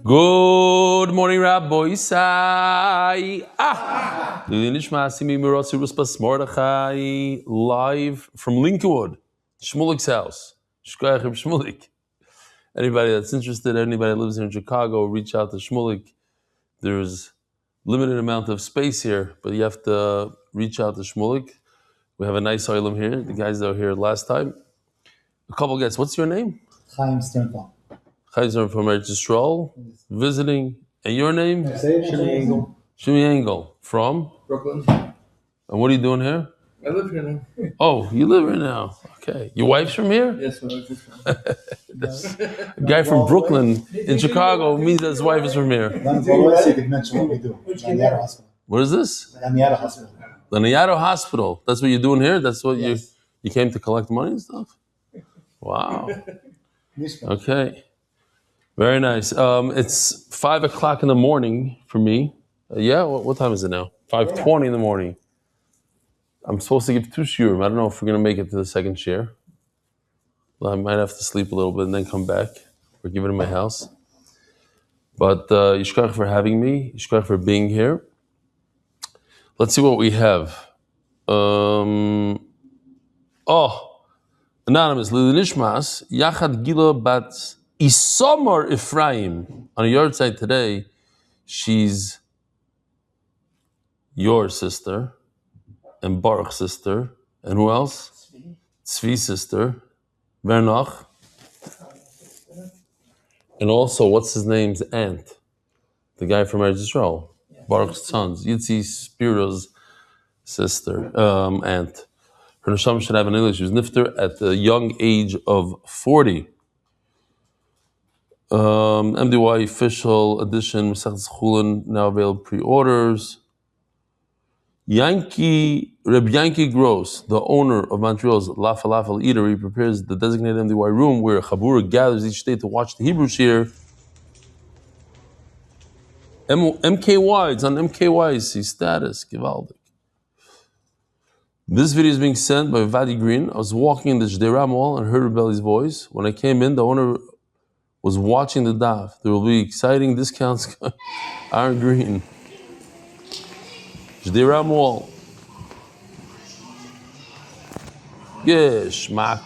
Good morning, Rabbi Isai. Live from Lincolnwood, Shmulik's house. Shkoyach Reb Shmulik. Anybody that's interested, anybody that lives here in Chicago, reach out to Shmulik. There's limited amount of space here, but you have to reach out to Shmulik. We have a nice island here. The guys that were here last time. A couple guests. What's your name? Chaim Sternfeld. Chaim Sternfeld from Eretz Yisrael, visiting. And your name? Shimmy Engel. Shimmy Engel. From? Brooklyn. And what are you doing here? I live here now. Oh, you live here now. Okay. Your wife's from here? Yes, my wife is from A guy from Brooklyn in Chicago means that his wife is from here. So you could mention what we do. Laniato Hospital. What is this? Laniato Hospital. Laniato Hospital. That's what you're doing here? That's what you came to collect money and stuff? Wow. Okay. Very nice. It's 5 o'clock in the morning for me. What time is it now? 5:20 in the morning. I'm supposed to give 2 shiurim. I don't know if we're going to make it to the second shiur. Well, I might have to sleep a little bit and then come back or give it in my house. But yishkach for having me. Yishkach for being here. Let's see what we have. Anonymous. Lilishmas. Yachad Gila bat Isamar Ephraim. On a yard site today, she's your sister. And Baruch's sister. And who else? Tzvi's sister. Vernoch. And also, what's his name's aunt? The guy from Eretz Yisrael. Baruch's sons. Yitzi Spiro's sister, aunt. Her neshama should have an English. She was nifter at the young age of 40. MDY official edition, Masechet Chullin, now available pre-orders. Reb Yankee Gross, the owner of Montreal's La Falafel Eatery, prepares the designated MDY room where a Chabura gathers each day to watch the Hebrew Shiur. MKY, it's on MKY, see status, Givaldic. This video is being sent by Vadi Green. I was walking in the Jdeira Mall and heard Rebelli's voice. When I came in, the owner was watching the daf. There will be exciting discounts. Aaron Green. Jdeira Mall. Yes, Mark.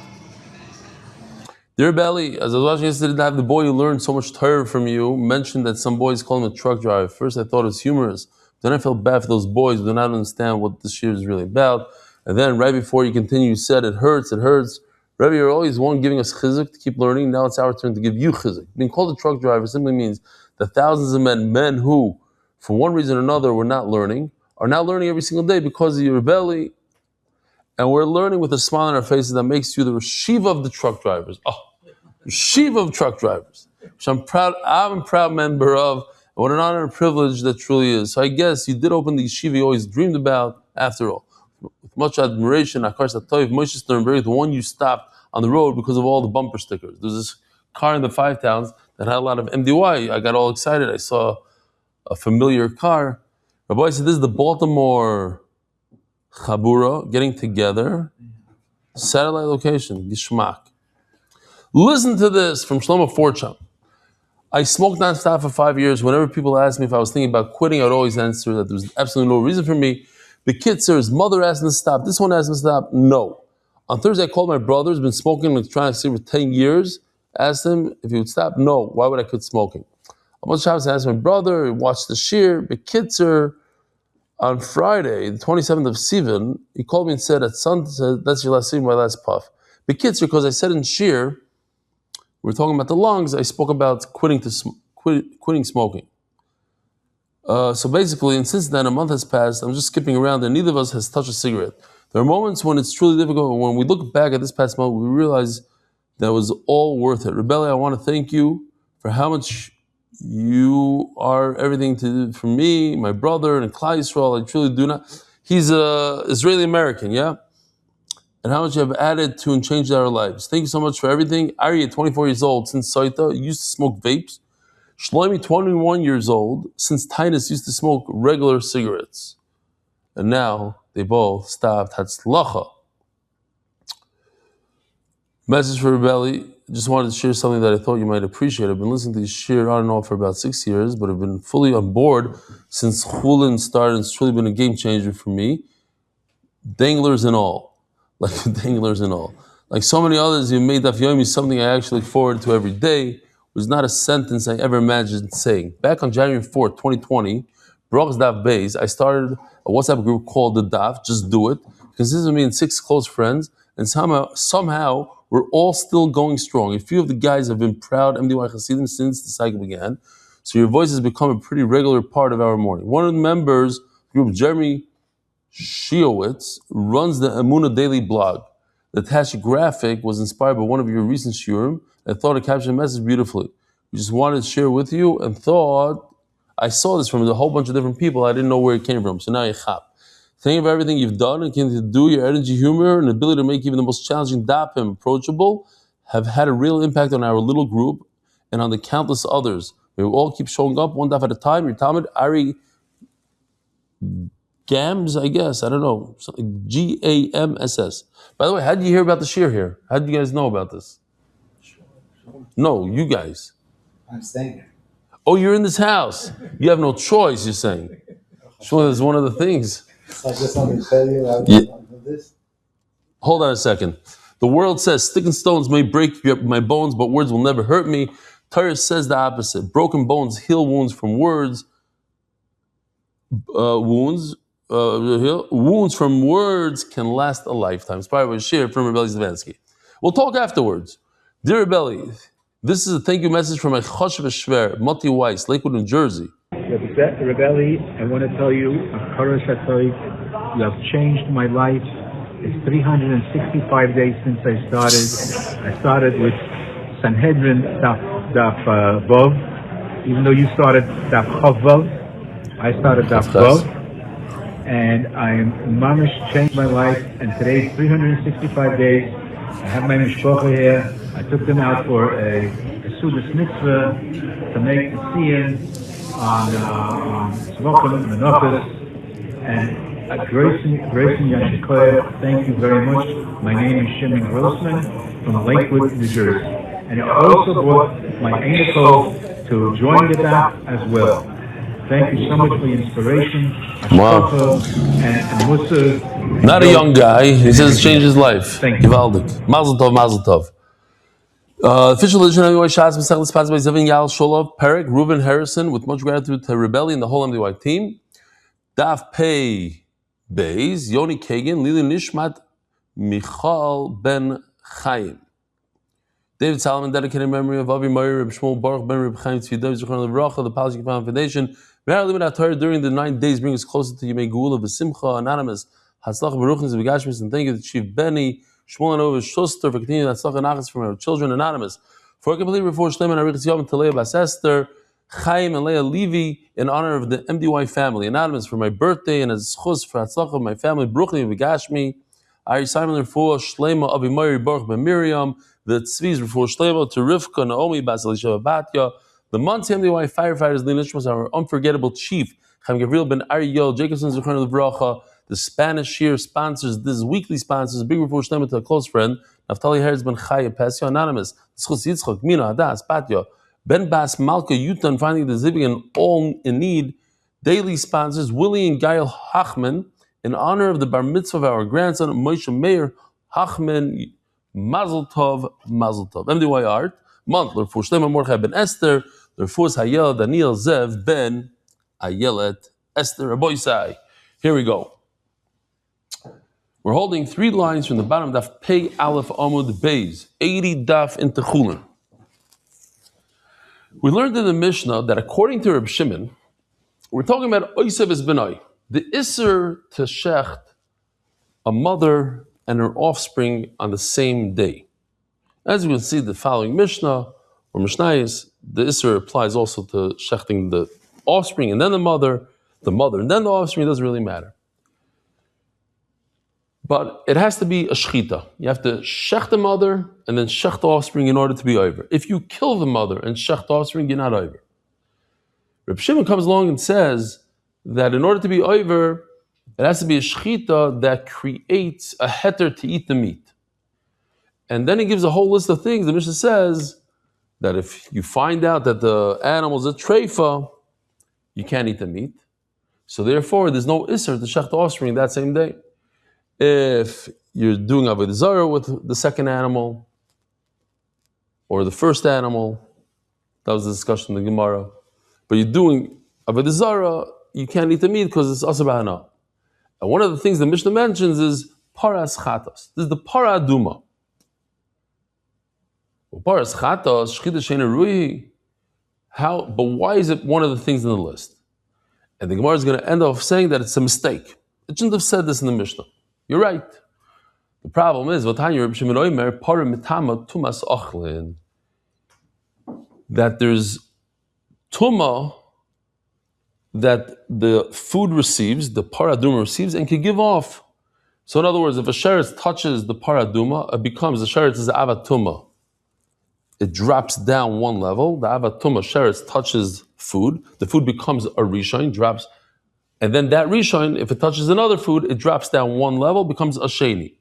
Dear Belly, as I was watching yesterday, I have the boy who learned so much Torah from you mentioned that some boys call him a truck driver. First, I thought it was humorous. Then I felt bad for those boys who do not understand what this shiur is really about. And then, right before you continue, you said, it hurts. Rebbe, you're always one giving us chizuk to keep learning. Now it's our turn to give you chizuk. Being called a truck driver simply means that thousands of men who, for one reason or another, were not learning, are now learning every single day because of your belly. And we're learning with a smile on our faces that makes you the Rashiva of the truck drivers. Rashiva of truck drivers, which I'm a proud member of. And what an honor and privilege that truly is. So I guess you did open the yeshiva you always dreamed about after all. With much admiration, Akar Satoiv, Moshe Sternberg, the one you stopped on the road because of all the bumper stickers. There's this car in the Five Towns that had a lot of MDY. I got all excited. I saw a familiar car. Rabbi said, this is the Baltimore Chabura getting together. Satellite location, Gishmak. Listen to this from Shlomo Forcham. I smoked non-stop for 5 years. Whenever people asked me if I was thinking about quitting, I would always answer that there was absolutely no reason for me. The kid, sir, his mother asked him to stop. This one asked him to stop. No. On Thursday, I called my brother, who's been smoking electronic cigarettes for 10 years. Asked him if he would stop. No. Why would I quit smoking? On Shabbos, I asked my brother. He watched the shiur. The kid, sir, on Friday, the 27th of Sivan, he called me and said, at sunset, that's your last thing, my last puff. The kid, sir, because I said in shiur, we were talking about the lungs, I spoke about quitting smoking. So basically, and since then, a month has passed, I'm just skipping around, and neither of us has touched a cigarette. There are moments when it's truly difficult, and when we look back at this past month, we realize that was all worth it. Rebelli, I want to thank you for how much you are everything for me, my brother, and Klal Yisrael. I truly do not. He's Israeli-American, yeah? And how much you have added to and changed our lives. Thank you so much for everything. Ari, 24 years old, since Saita, used to smoke vapes. Shlomi, 21 years old, since Tainus used to smoke regular cigarettes. And now they both stopped. Hatzlacha. Message for Rebelli. just wanted to share something that I thought you might appreciate. I've been listening to this shir, I don't know, for about 6 years, but I've been fully on board since Chullin started. It's truly been a game changer for me. Danglers and all. Like danglers and all. Like so many others, you made Daf Yomi something I actually look forward to every day. It was not a sentence I ever imagined saying. Back on January 4th, 2020, Brock's Daf Bays, I started a WhatsApp group called The Daf, Just Do It. It consists of me and 6 close friends, and somehow we're all still going strong. A few of the guys have been proud MDY Hasidim since the cycle began, so your voice has become a pretty regular part of our morning. One of the members, group Jeremy Shiowitz, runs the Amuna Daily blog. The attached graphic was inspired by one of your recent shiurim. I thought it captured the message beautifully. We just wanted to share with you and thought I saw this from a whole bunch of different people. I didn't know where it came from. So now you chap. Thank you for everything you've done and continue to do. Your energy, humor, and ability to make even the most challenging dapim approachable have had a real impact on our little group and on the countless others. May we all keep showing up one daf at a time. Your Talmud, Ari Gams, I guess. I don't know. Gamss. By the way, how did you hear about the shir here? How did you guys know about this? No, you guys. I'm staying here. Oh, you're in this house. You have no choice, you're saying. Sure, that's one of the things. So I just want to tell you this. Hold on a second. The world says stick and stones may break my bones, but words will never hurt me. Torah says the opposite. Broken bones heal wounds from words. Wounds from words can last a lifetime. Inspired by a shir from Eli Stefansky. We'll talk afterwards. Dear Rebelli, this is a thank you message from my Choshev Shver, Moti Weiss, Lakewood, New Jersey. Rebelli, I want to tell you, you have changed my life. It's 365 days since I started. I started with Sanhedrin Daf Vov. Even though you started Daf Chav, I started Daf Vov. And I'm mamish changed my life. And today, 365 days. I have my mishpacha here. I took them out for a Sudas mitzvah to make the siyum on Tzvachim Menachos, and Grayson Yashikoyev, thank you very much. My name is Shimon Grossman from Lakewood, New Jersey. And I also brought my Einiko to join the DAP as well. Thank you so much for your inspiration. Wow. And Musa. Not a young guy. He says it's changed his life. Thank you. Givaldik. Mazel tov, mazel tov. Official edition of MDY Shas Masech sponsored by Zevin Yal Sholov, Perek, Reuven Harrison, with much gratitude to Rebelli and the whole MDY team. Daf Pei Beis, Yoni Kagan, Lili Nishmat, Michal Ben Chaim. David Solomon, dedicated in memory of Avi Meir, Reb Shmuel Baruch Ben Reb Chaim Tzvidav, Zichron Levracha, the Policy Foundation. May our limit Torah during the 9 days bring us closer to Yemei Geula V'Simcha, Anonymous, Hatzlach Baruchins V'Gashmis, and thank you to Chief Benny, Shmuel and Ova Schuster for continuing Hatzlach and Achas from our children, Anonymous. For a complete reform, Shleim and Arichas Yom, to Leah Bas Esther, Chaim and Leah Levi, in honor of the MDY family, Anonymous, for my birthday, and as Chus for Hatzlach of my family, Bruchli V'Gashmi, Ari Simon Refuah, Shlema Avi Meir Baruch Ben Miriam, the Tzvi's Refuah Shlema to Rivka, Naomi, Bas Elisha Batya, the Monty MDY firefighters, Lina Shmas, our unforgettable chief, Chaim Gabriel Ben Ariel, Jacobson Zichron Levracha, the Spanish Shir sponsors, this weekly sponsors, big Refuah Shlema to a close friend, Naftali Harris Ben Chaya Pesio, Anonymous, Tzchus Yitzchak, Mina, Hadas, Batya, Ben Bas, Malka, Yuta, and finally the Zivig and all in need, daily sponsors, Willie and Gail Hachman, in honor of the bar mitzvah of our grandson, Moshe Meir Hachman, Mazel Tov, Mazel Tov. MDY Art, month, L'Refuah Shlema Mordechai Ben Esther, L'Refuah Hayel Daniel Zev Ben Ayelet Esther Aboisai. Here we go. We're holding 3 lines from the bottom of Daf Pei Aleph Amud Beis, 80 Daf into Chullin. We learned in the Mishnah that according to Reb Shimon, we're talking about Oisev es Benai, the Isser to Shecht a mother and her offspring on the same day. As you will see, the following Mishnah or Mishnayos, the Isser applies also to shechting the offspring and then the mother and then the offspring. It doesn't really matter. But it has to be a shechita. You have to shech the mother and then shech the offspring in order to be over. If you kill the mother and shech the offspring, you're not over. Reb Shimon comes along and says that in order to be over, it has to be a shechita that creates a heter to eat the meat. And then he gives a whole list of things. The Mishnah says that if you find out that the animal's a treifa, you can't eat the meat. So therefore, there's no isser to shech the offspring that same day. If you're doing avodah zarah with the second animal or the first animal, that was the discussion in the Gemara. But you're doing avodah zarah, you can't eat the meat because it's asar b'hana. And one of the things the Mishnah mentions is paras chatas. This is the para aduma. Paras chatas, shchita sheina rui. How? But why is it one of the things in the list? And the Gemara is going to end off saying that it's a mistake. It shouldn't have said this in the Mishnah. You're right. The problem is that there's tuma that the food receives, the paraduma receives, and can give off. So in other words, if a sheretz touches the paraduma, it becomes, the sheretz is avatuma. It drops down one level. The avatuma sheretz touches food. The food becomes a rishon, drops. And then that rishon, if it touches another food, it drops down one level, becomes a sheni.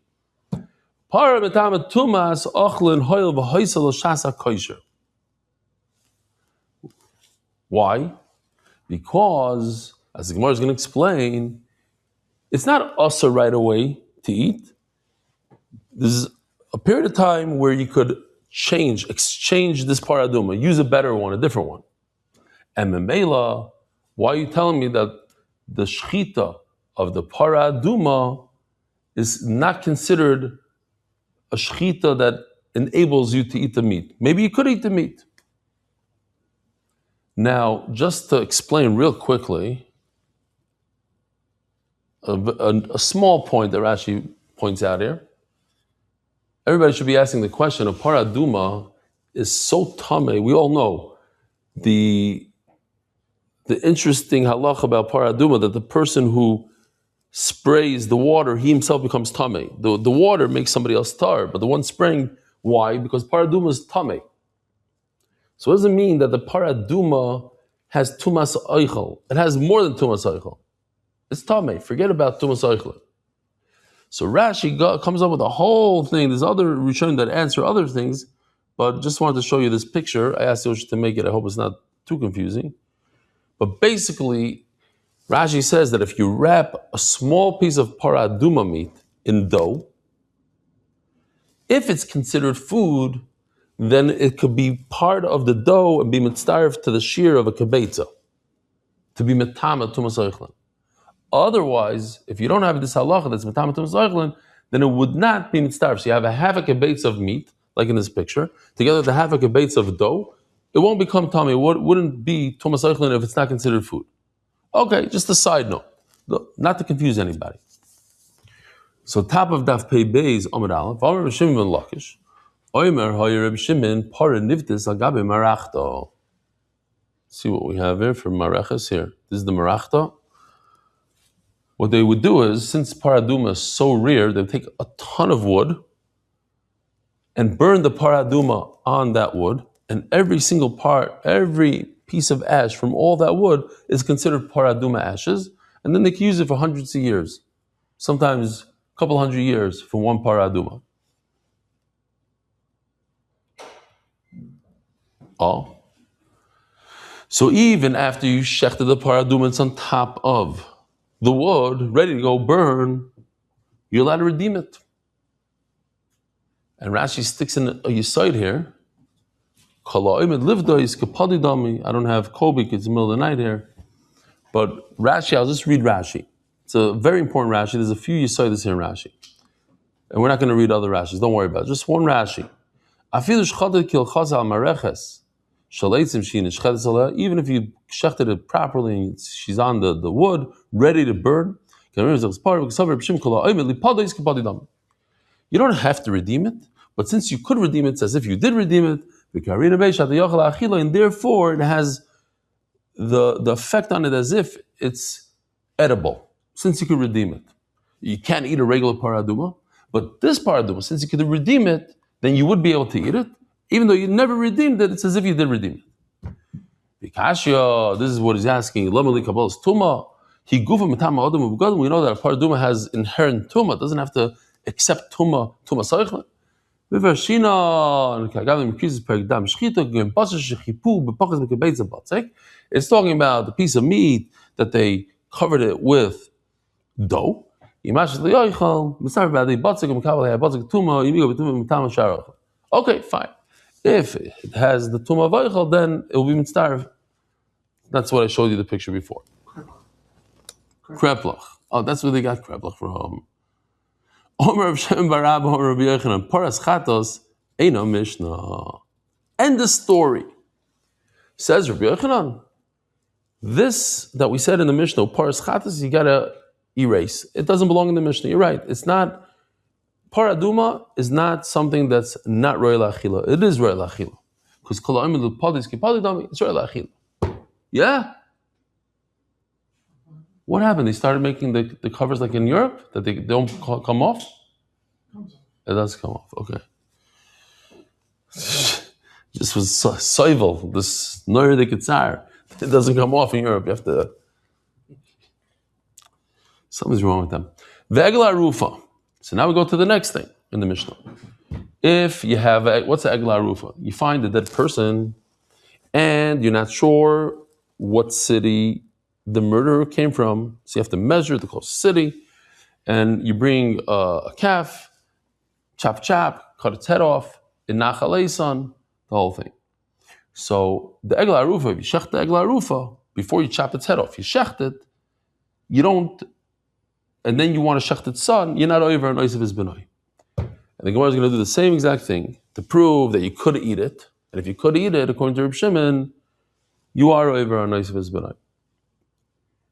Why? Because, as the Gemara is going to explain, it's not usher right away to eat. There's a period of time where you could exchange this paraduma, use a better one, a different one. And memela, why are you telling me that the shchita of the paraduma is not considered a shchita that enables you to eat the meat? Maybe you could eat the meat. Now, just to explain real quickly, a small point that Rashi points out here. Everybody should be asking the question of paraduma is so tameh. We all know the interesting halach about paraduma, that the person who sprays the water, he himself becomes tameh. The water makes somebody else tar, but the one spraying, why? Because paraduma is tameh. So what does it mean that the paraduma has tumas oichel? It has more than tumas oichel. It's tameh. Forget about tumas oichel. So Rashi comes up with a whole thing. There's other Rishonim that answer other things, but just wanted to show you this picture. I asked Yosh to make it. I hope it's not too confusing. But basically, Rashi says that if you wrap a small piece of paraduma meat in dough, if it's considered food, then it could be part of the dough and be mitzdaref to the shear of a kibetza, to be metama tumas oichlin. Otherwise, if you don't have this halacha that's metama tumas oichlin, then it would not be mitzdaref. So you have a half a kibetza of meat, like in this picture, together with a half a kibetza of dough, it won't become tummy. It wouldn't be tumas oichlin if it's not considered food. Okay, just a side note, not to confuse anybody. So top of Daf Pei Beis Amud Aleph, Amar Reb Shimon ben Lakish, Omer Hoyer Reb Shimon Para Nivtis Agabe Marachta. See what we have here for Marachas here. This is the Marachta. What they would do is, since paraduma is so rare, they would take a ton of wood and burn the paraduma on that wood, and every single part, every piece of ash from all that wood is considered paraduma ashes, and then they can use it for hundreds of years, sometimes a couple hundred years for one paraduma. Oh. So even after you shechted the paraduma, it's on top of the wood, ready to go burn, you're allowed to redeem it. And Rashi sticks in a yesod here. I don't have Kobe because it's the middle of the night here. But Rashi, I'll just read Rashi. It's a very important Rashi. There's a few yesodas here in Rashi. And we're not going to read other Rashis. Don't worry about it. Just one Rashi. Even if you shechted it properly and she's on the wood, ready to burn, you don't have to redeem it, but since you could redeem it, it's as if you did redeem it, and therefore it has the effect on it as if it's edible, since you could redeem it. You can't eat a regular paraduma, but this paraduma, since you could redeem it, then you would be able to eat it. Even though you never redeemed it, it's as if you did redeem it. Vikashya, this is what he's asking. We know that a paraduma has inherent tuma. It doesn't have to accept tuma soichlin. It's talking about the piece of meat that they covered it with dough. Okay, fine. If it has the tumah vaychal, then it will be mitzvah. That's what I showed you the picture before. Kreplach. Oh, that's where they got kreplach from. Omer Rav Shem bar Abba, Omer Rabbi Yochanan, Paras Chatos, Eino Mishnah. End the story. Says Rabbi Yochanan, this that we said in the Mishnah, Paras Chatos, you gotta erase. It doesn't belong in the Mishnah. You're right. It's not. Paraduma is not something that's not royal achila. It is royal achila. Because kol ha'omer l'padis kipadidami, it's royal achila. Yeah? What happened? They started making the covers like in Europe? That they don't come off? It does come off, okay. This was soivel, this noyer de kitzar. It doesn't come off in Europe. You have to... Something's wrong with them. Ve'egla rufa. So now we go to the next thing in the Mishnah. If you have, what's the egla rufa? You find a dead person and you're not sure what city the murderer came from, so you have to measure the closest city, and you bring a calf, chop, cut its head off, in nachaleison, the whole thing. So the egla rufa, if you shecht the egla rufa, before you chop its head off, you shecht it, you don't, and then you want to shecht its son, you're not over an oisav his benoi. And the Gemara is going to do the same exact thing to prove that you could eat it, and if you could eat it, according to Reb Shimon, you are over an oisav his benoi.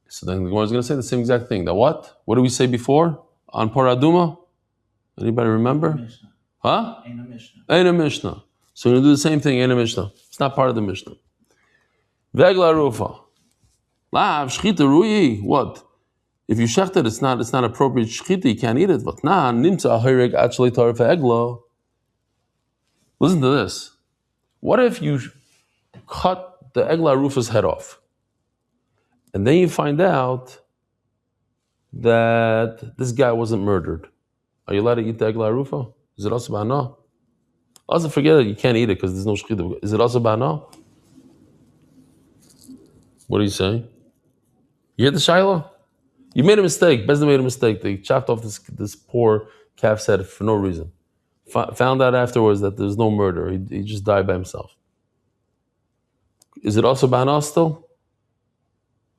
So then the Gemara is going to say the same exact thing. That what? What did we say before on Paraduma? Anybody remember? Mishnah. Huh? Ain't a Mishnah. Ain't a Mishnah. So we're going to do the same thing. Ain't a Mishnah. It's not part of the Mishnah. Vegla rufa. Lav shchita ruyi. What? If you shecht it, it's not appropriate shchita. You can't eat it. But nah, nimtza ahireg actually tarif egla. Listen to this. What if you cut the egla rufa's head off? And then you find out that this guy wasn't murdered. Are you allowed to eat the egla rufa? Is it also ba'ana? Also forget it, you can't eat it because there's no shechita. Is it also ba'ana? What are you saying? You hear the shaila? You made a mistake. Bezdin made a mistake. They chopped off this poor calf's head for no reason. Found out afterwards that there's no murder. He just died by himself. Is it also ba'ana still?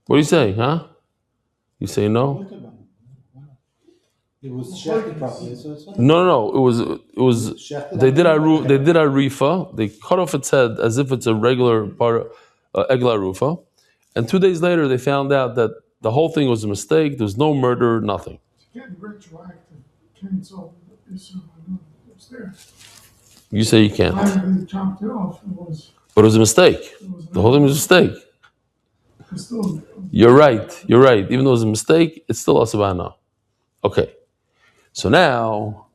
What do you say, huh? You say no? It was shechted properly, so it's fine. No. It was. They did a rifa. They cut off its head as if it's a regular part, egla rufa, and 2 days later they found out that the whole thing was a mistake. There's no murder, nothing. You can't retroactive cancel this. It's there. You say you can't. They chopped it off. But it was a mistake. The whole thing was a mistake. Still, You're right. Even though it was a mistake, it's still asabana. Okay. So now,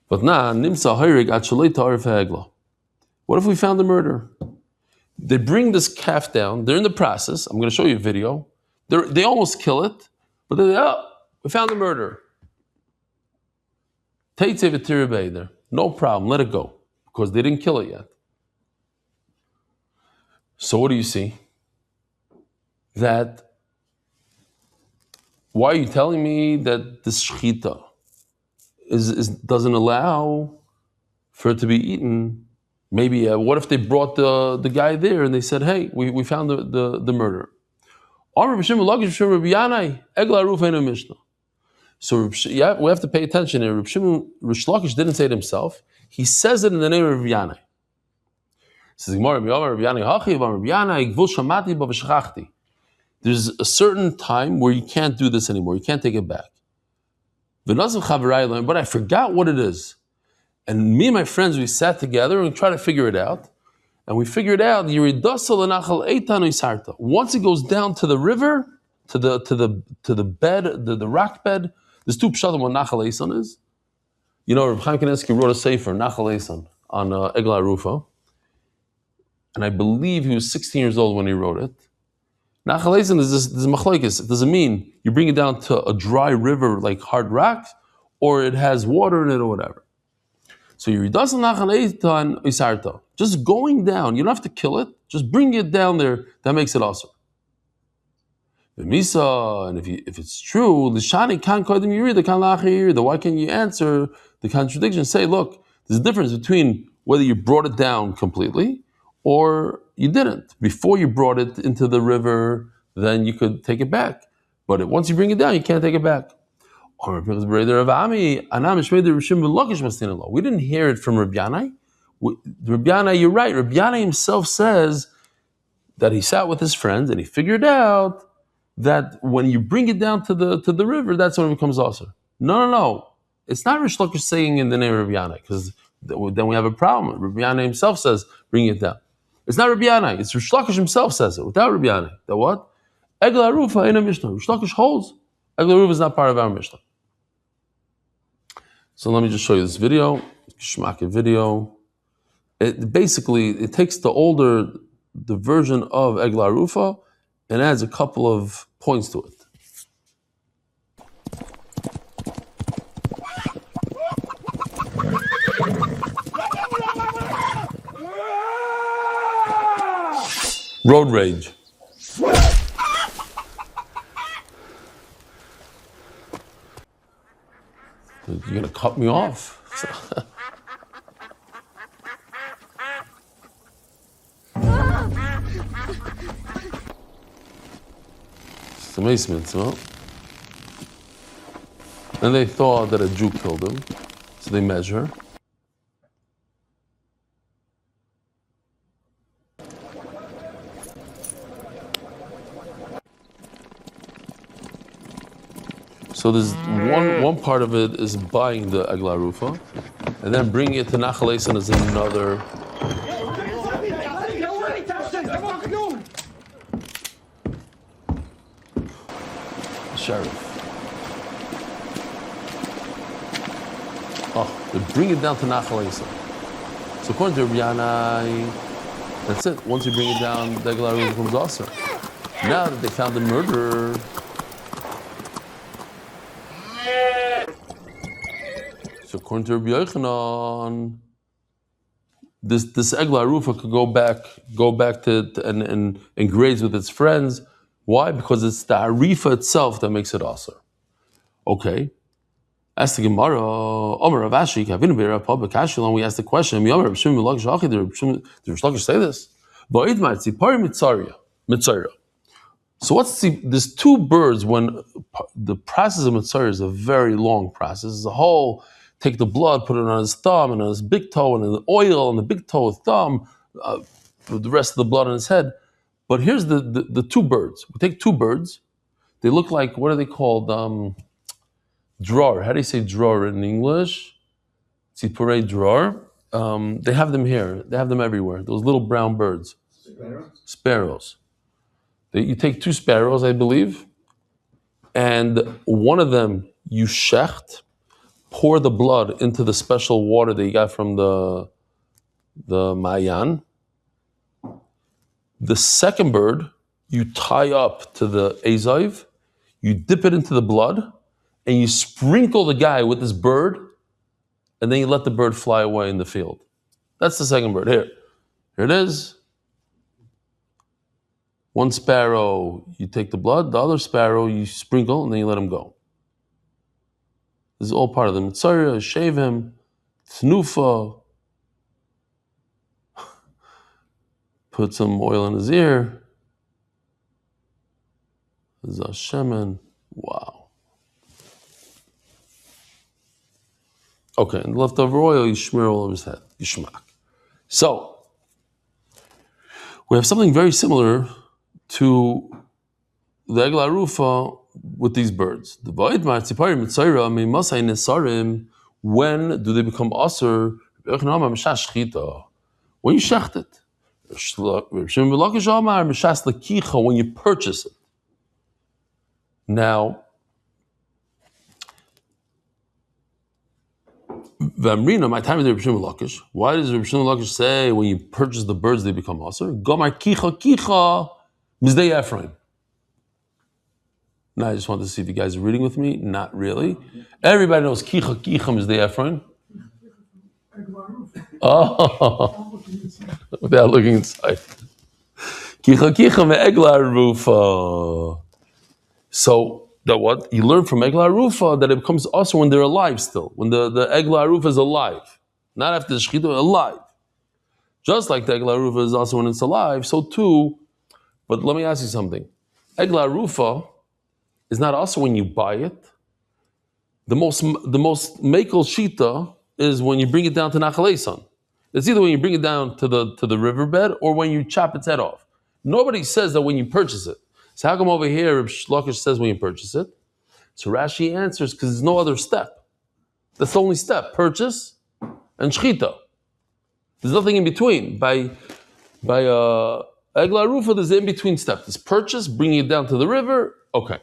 but now, nimsa hayrig actually ta'arif ha'egla. What if we found the murder? They bring this calf down. They're in the process. I'm going to show you a video. They almost kill it, but then we found the murder. No problem. Let it go because they didn't kill it yet. So what do you see? That why are you telling me that this shechita doesn't allow for it to be eaten? Maybe what if they brought the guy there and they said, "Hey, we found the murderer." So yeah, we have to pay attention here. Rish Lakish didn't say it himself; he says it in the name of Rabbi Yanai. Says there's a certain time where you can't do this anymore. You can't take it back. But I forgot what it is. And me and my friends, we sat together and tried to figure it out. And we figured out, once it goes down to the river, to the bed, the rock bed, there's two pshatim what Nachal Eisan is. You know, Reb Chaim Kanievsky wrote a sefer, Nachal Eisan, on Egla Rufa. And I believe he was 16 years old when he wrote it. Nachal Eisan is this machlokes. It doesn't mean you bring it down to a dry river like hard rock, or it has water in it or whatever. So just going down, you don't have to kill it, just bring it down there, that makes it also. And if it's true, why can't you answer the contradiction? Say, look, there's a difference between whether you brought it down completely or you didn't. Before you brought it into the river, then you could take it back. But once you bring it down, you can't take it back. We didn't hear it from Rabbi Yanai. Rabbi Yanai, you're right. Rabbi Yanai himself says that he sat with his friends and he figured out that when you bring it down to the river, that's when it becomes asur. No. It's not Rish Lakish saying in the name of Rabbi Yanai, because then we have a problem. Rabbi Yanai himself says, bring it down. It's not Rabbi Yanai, it's Rish Lakish himself says it, without Rabbi Yanai. That what? Egel Arufa in a Mishnah. Rish Lakish holds. Egel Arufa is not part of our Mishnah. So let me just show you this video, Shmaka video. It takes the version of Egel Arufa and adds a couple of points to it. Road rage. You're gonna cut me off. It's amazement, no? And they thought that a Jew killed him, so they measure. So there's one part of it is buying the Egel Arufa, and then bringing it to Nachal Eisen is another. Sheriff. Oh, they bring it down to Nachal Eisen. So according to Rabbi Yanai, that's it. Once you bring it down, the Egel Arufa becomes asur. Now that they found the murderer. So according to Rabbi Yochanan, this Egel Arufa could go back to and graze with its friends. Why? Because it's the Arifa itself that makes it asur. Okay. Ask the Gemara, Omer Rav Ashi, Kavinu Be'er Public Ashkelon. We asked the question. Did Rish Lakish say this? So there's two birds when the process of Mitzvah is a very long process. It's a whole, take the blood, put it on his thumb and on his big toe and the oil on the big toe, thumb, with the rest of the blood on his head. But here's the two birds. We take two birds. They look like, what are they called? Drawer. How do you say drawer in English? Tzipurei drawer. They have them here. They have them everywhere. Those little brown birds. Sparrows. You take two sparrows, I believe, and one of them you shecht, pour the blood into the special water that you got from the Mayan. The second bird, you tie up to the Ezav, you dip it into the blood, and you sprinkle the guy with this bird, and then you let the bird fly away in the field. That's the second bird. Here it is. One sparrow, you take the blood. The other sparrow, you sprinkle, and then you let him go. This is all part of the mitzvah. Shave him, tnufa, put some oil in his ear. Zashemen. Wow. Okay, and the leftover oil, you smear all over his head. Yishmak. So, we have something very similar to the Egel Arufa with these birds. When do they become asur? When you shecht it. When you purchase it. Now, my time is Reb Shimon Lakish. Why does Reb Shimon Lakish say when you purchase the birds they become asur? Gomar kicha mizdei Ephraim. Now I just want to see if you guys are reading with me. Not really. Everybody knows kicha mizdei Ephraim. Oh, I'm looking inside. without looking inside. Kicha kicha me'egla rufa. So that what you learn from egla rufa that it becomes also when they're alive still, when the egla rufa is alive, not after the shechita, alive. Just like the egla rufa is also when it's alive, so too. But let me ask you something: egla rufa is not also when you buy it. The most makel shita is when you bring it down to Nachalesan. It's either when you bring it down to the riverbed or when you chop its head off. Nobody says that when you purchase it. So how come over here Reb Shlokish says when you purchase it? So Rashi answers because there's no other step. That's the only step: purchase and shchita. There's nothing in between. By Egla Rufa, there's an in between step. There's purchase, bringing it down to the river. Okay,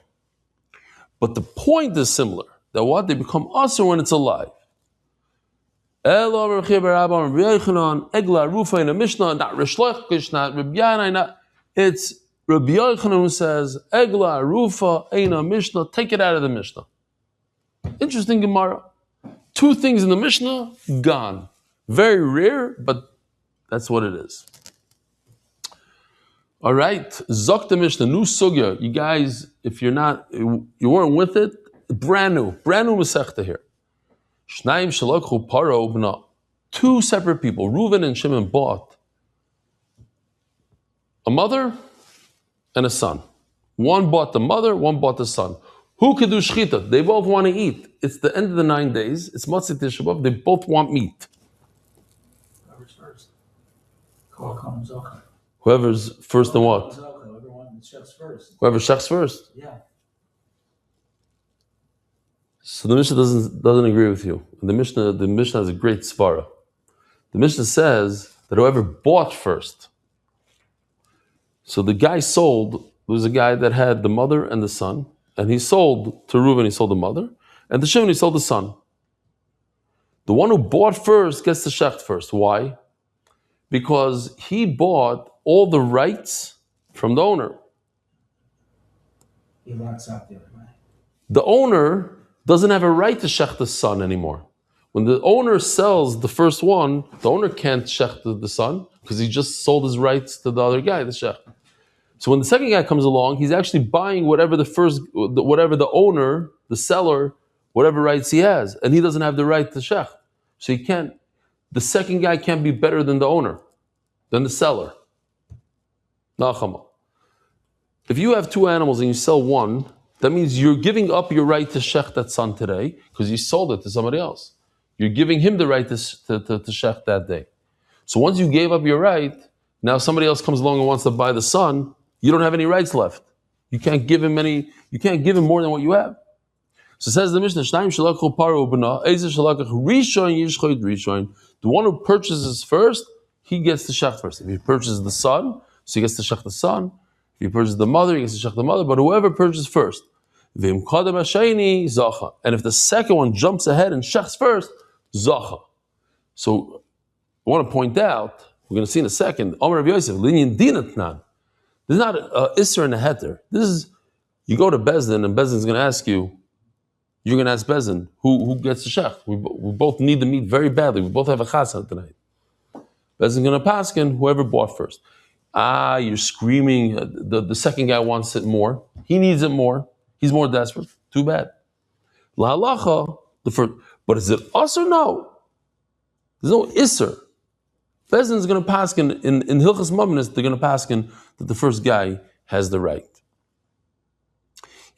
but the point is similar. That what they become also when it's alive. Egla Rufa in a Mishnah, not Rish Lakish, not Rabbi Yanai, not. It's Rabbi Yochanan who says Egla Rufa in a Mishnah. Take it out of the Mishnah. Interesting Gemara. Two things in the Mishnah gone. Very rare, but that's what it is. All right, Zok the Mishnah, new sugya. You guys, if you weren't with it, brand new Masechta here. Shnayim shalakhu paro b'na. Two separate people, Reuven and Shimon, bought a mother and a son. One bought the mother, one bought the son. Who could do shchita? They both want to eat. It's the end of the 9 days. It's Matzah Tisha B'Av. They both want meat. Whoever's first. Call comes Zochar. Whoever's first and what? Whoever wants chefs first. Whoever shechs first. Yeah. So the Mishnah doesn't agree with you. The Mishnah has a great svara. The Mishnah says that whoever bought first. So the guy sold. There was a guy that had the mother and the son, and he sold to Reuven. He sold the mother, and to Shimon he sold the son. The one who bought first gets the shecht first. Why? Because he bought all the rights from the owner. He locks up the other way. The owner doesn't have a right to shech the son anymore. When the owner sells the first one, the owner can't shech the son because he just sold his rights to the other guy, the shech. So when the second guy comes along, he's actually buying whatever the owner, the seller, whatever rights he has, and he doesn't have the right to shech. So he can't. The second guy can't be better than the owner, than the seller. Nachama. If you have two animals and you sell one, that means you're giving up your right to shech that son today because you sold it to somebody else. You're giving him the right to shech that day. So once you gave up your right, now somebody else comes along and wants to buy the son, you don't have any rights left. You can't give him more than what you have. So says the Mishnah, the one who purchases first, he gets the shech first. If he purchases the son, so he gets to shech the son. If he purchases the mother, he gets to shech the mother. But whoever purchases first, and if the second one jumps ahead and shechs first, zacha. So I want to point out, we're going to see in a second, Omer Rav Yosef, linyan dinatnan. This is not a isser and a heter. This is, you go to Bezdin and Bezdin's going to ask you, you're going to ask Bezdin, who gets the shech? We both need the meat very badly. We both have a chassan tonight. Bezdin's going to paskin whoever bought first. You're screaming, the second guy wants it more. He needs it more. He's more desperate. Too bad. La halacha, the first, but is it us or no? There's no isser. Bezdin's going to paskin in Hilchas Mavnis, they're going to paskin that the first guy has the right.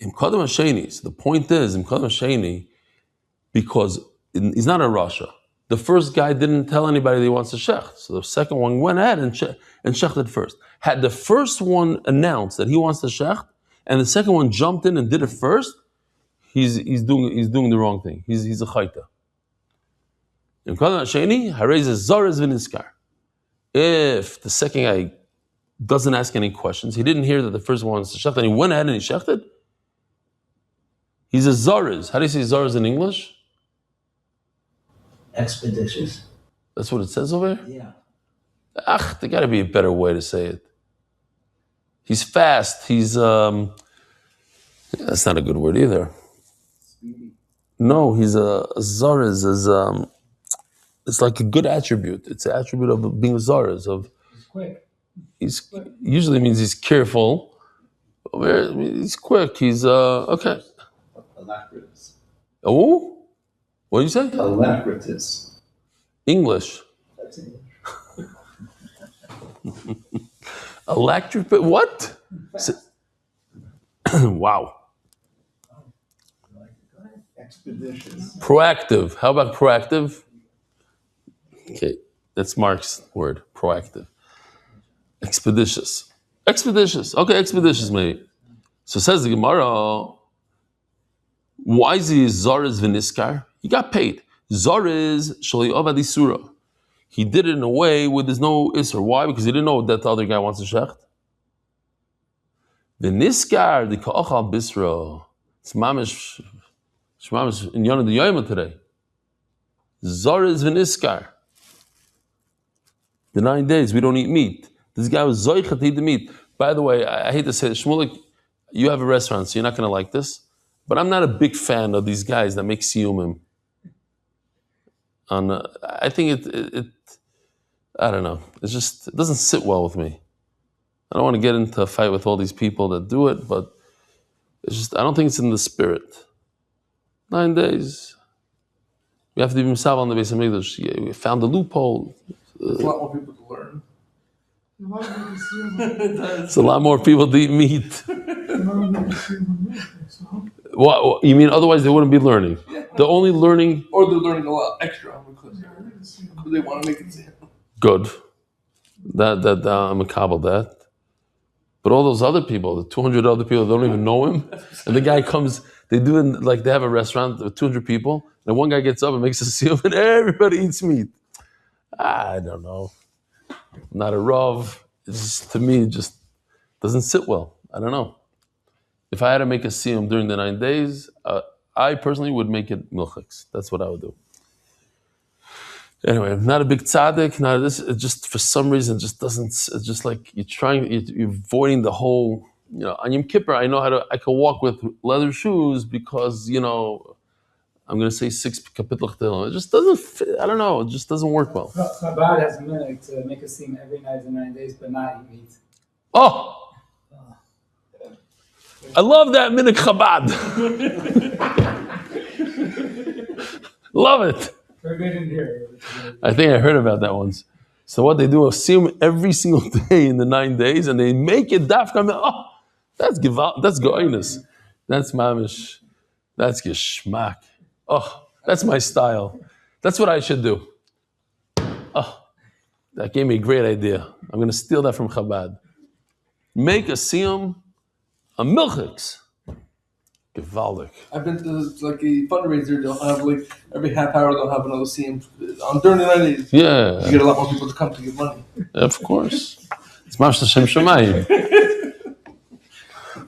Imkadam Hasheni, so the point is, Imkadam Hasheni, because he's not a Rasha. The first guy didn't tell anybody that he wants to shech. So the second one went ahead and shechted first. Had the first one announced that he wants to shech, and the second one jumped in and did it first, he's doing the wrong thing. He's a chayta. Imkadam Hasheni, harei zarez v'niskar. If the second guy doesn't ask any questions, he didn't hear that the first one wants to shech, and he went ahead and he shechted, he's a zarez. How do you say zarez in English? Expeditious. That's what it says over here? Yeah. There got to be a better way to say it. He's fast. He's, that's not a good word either. Speedy. No, he's a zarez. it's like a good attribute. It's an attribute of being Zaras, of He's quick. he's usually means he's careful. He's quick. He's okay. Alacritous. Oh, what do you say? Alacritous. English. That's English. Electric, but what? Wow. Expeditious. Proactive. How about proactive? Okay, that's Mark's word. Proactive. Expeditious. Expeditious. Okay, expeditious, maybe. So says the Gemara. Why is he Zariz v'niskar? He got paid. Zariz shali avad isura. He did it in a way where there's no isur. Why? Because he didn't know that the other guy wants to shecht. V'niskar the ka'achal bisra. It's mamish in Yonah the Yoma today. Zariz v'niskar. The 9 days we don't eat meat. This guy was zoichet to eat the meat. By the way, I hate to say this, Shmulik, you have a restaurant, so you're not going to like this. But I'm not a big fan of these guys that make siyumim. I think it I don't know. It doesn't sit well with me. I don't want to get into a fight with all these people that do it, but I don't think it's in the spirit. 9 days. We have to be misav on the Beis Hamikdash. We found a loophole. There's a lot more people to learn. It's a lot more people to eat meat. What you mean? Otherwise, they wouldn't be learning. Yeah. The only learning. Or they're learning a lot extra because they want to make it safe. Good. That I'm a kabbalah that. But all those other people, the 200 other people that don't even know him, and the guy comes. They do it like they have a restaurant with 200 people, and one guy gets up and makes a siyum, and everybody eats meat. I don't know. I'm not a rav. To me, it just doesn't sit well. I don't know. If I had to make a siyum during the 9 days, I personally would make it milchiks. That's what I would do. Anyway, I'm not a big tzaddik. Not this. It just for some reason it just doesn't. It's just like you're avoiding the whole. On Yom Kippur, I can walk with leather shoes because I'm going to say 6 kapitel chtilin. It just doesn't fit. I don't know. It just doesn't work well. Chabad has a minute to make a scene every night in 9 days, but not eat meat. Oh! I love that minute Chabad. Love it. I think I heard about that once. So what they do, a siyum every single day in the 9 days, and they make it dafka. Oh, that's goinus. That's mamish. That's geschmack. Oh, that's my style. That's what I should do. Oh, that gave me a great idea. I'm going to steal that from Chabad. Make a siyum, a milchiks. Gewaldig. I've been to like a fundraiser. They'll have like every half hour they'll have another scene on during the 9 days. Yeah. You get a lot more people to come to give money. Of course. It's Mashta Shem Shemayim.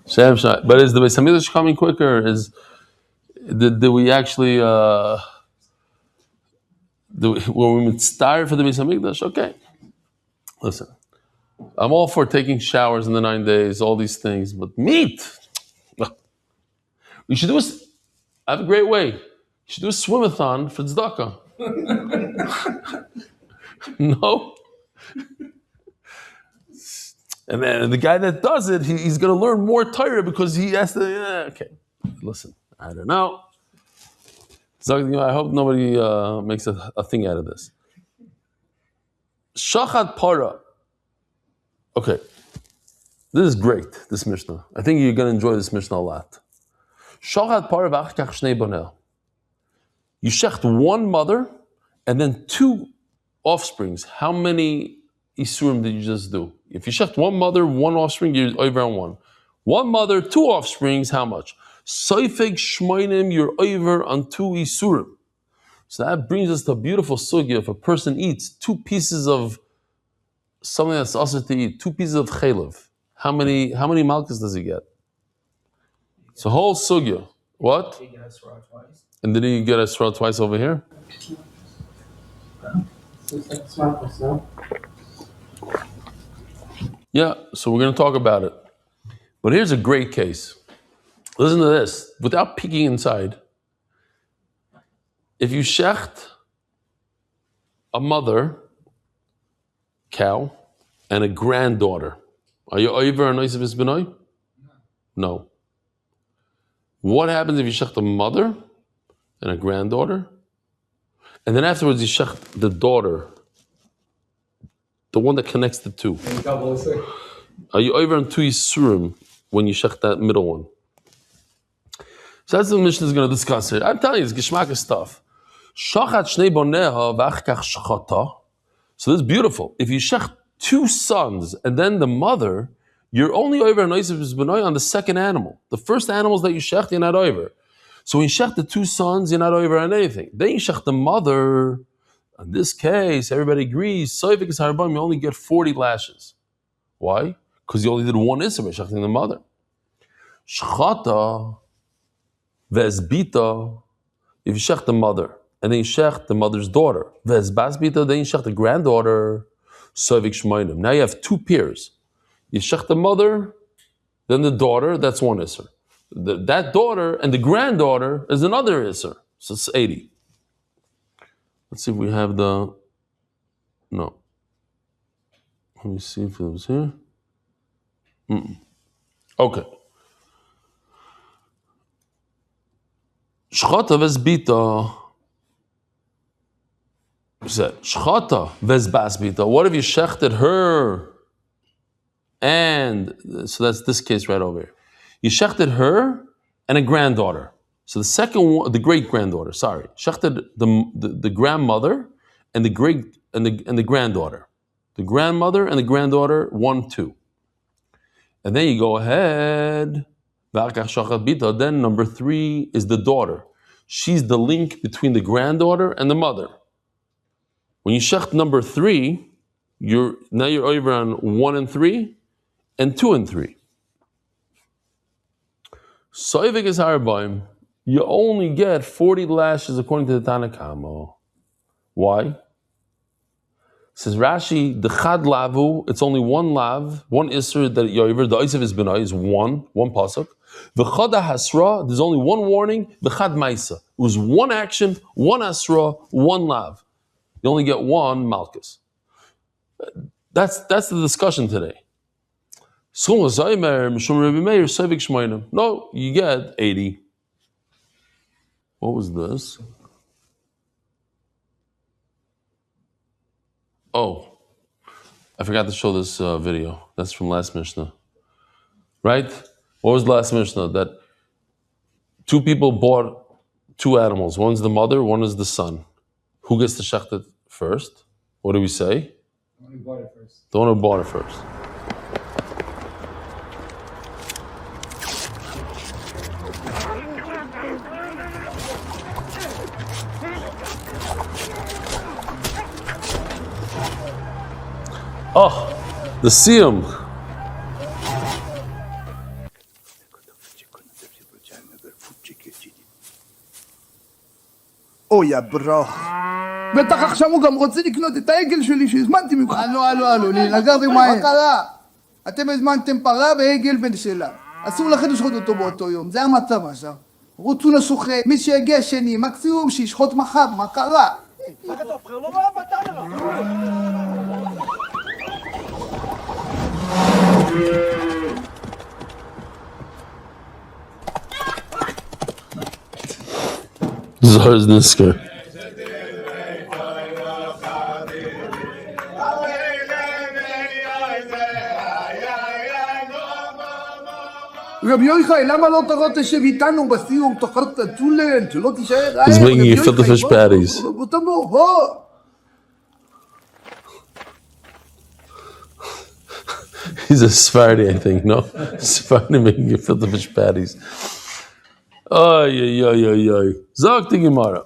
Shem Shemayim. But is the Beis Hamikdash coming quicker? Did we actually were we mitzvah for the Beis Hamikdash? Okay. Listen. I'm all for taking showers in the 9 days, all these things, but meat. You should do I have a great way. You should do a swim-a-thon for tzedakah. No? And then the guy that does it, he's going to learn more Torah because he has to, okay. Listen, I don't know. I hope nobody makes a thing out of this. Shachat para. Okay. This is great, this Mishnah. I think you're going to enjoy this Mishnah a lot. Shachat para v'achkach shnei bonel. You shecht one mother and then 2 offsprings. How many isurim did you just do? If you shecht one mother, 1 offspring, you're over on 1. 1 mother, 2 offsprings, how much? Soifeg shmoinim, you're over on 2 isurim. So that brings us to a beautiful sugya. If a person eats 2 pieces of something that's also to eat, 2 pieces of chaylev, how many malchus does he get? It's a whole sugya. What? He got a straw twice. And did he get a straw twice over here? Yeah, so we're going to talk about it. But here's a great case. Listen to this. Without peeking inside, if you shecht a mother, cow, and a granddaughter. Are you over a noise of his benoi? No. What happens if you shech the mother and a granddaughter? And then afterwards you shech the daughter, the one that connects the two. Are you over on two Yisurim when you shech that middle one? So that's what the Mishnah is going to discuss here. I'm telling you, it's Geshmaka stuff. Shachat shnei boneha v'achkach shachata. So this is beautiful. If you shech two sons and then the mother, you're only over an oisiv b'noi on the second animal. The first animals that you shech, you're not over. So when you shech the two sons, you're not over on anything. Then you shech the mother. In this case, everybody agrees, soivik is harbam, you only get 40 lashes. Why? Because you only did one isser by shechting the mother. Shchata vezbita, if you shech the mother, and then you shech the mother's daughter. Vezbasbita, then you shech the granddaughter. Soivik shmoinim. Now you have two pairs. You shech the mother, then the daughter, that's one isser. That daughter and the granddaughter is another isser. So it's 80. Let's see if we have the... No. Let me see if it was here. Okay. Shchata vezbita. Shchata vezbasbita. What if you shechted her? And so that's this case right over here. You shechted her and a granddaughter. So the second one, the great granddaughter. Sorry, shechted the grandmother and the great and the granddaughter. The grandmother and the granddaughter, 1, 2. And then you go ahead. Then number 3 is the daughter. She's the link between the granddaughter and the mother. When you shecht number 3, you're over on 1 and 3 and 2 and 3. Soivik is harbaim. You only get 40 lashes according to the Tanakama. Why? Says Rashi, the chad lavu, it's only one lav, one isser that you're over. The oisiv is benai is one pasuk. The chada hasra, there's only one warning. The chad maisa, it was one action, one asra, one lav. You only get one malchus. That's the discussion today. No, you get 80. What was this? Oh, I forgot to show this video. That's from last Mishnah. Right? What was the last Mishnah? That 2 people bought 2 animals. One's the mother, one is the son. Who gets to shecht it first? What do we say? The one who bought it first. The one who bought it first. Oh, the siyum. אוי, הברוך. בטח עכשיו הוא גם רוצה לקנות את העגל שלי שהזמנתי ממך. הלו, נגרתי מהר. מה קרה? אתם הזמנתם פרה ועגל בן שלה. אסור לכם לשחוט אותו באותו יום, זה המצב עכשיו. רוצו לשוחט, מי שיגיע שני, מקסימום שישחוט מחר, מה קרה? Zar's Nisker. רבי יוחאי, למה לא תשב איתנו בסיום, תאכל את הצ'ולן, שלא תישאר רעב? He's making you filter fish patties. בוא. He's a Sephardi, I think, no? Sephardi making you filter fish patties. Ay. Zog the Gemara.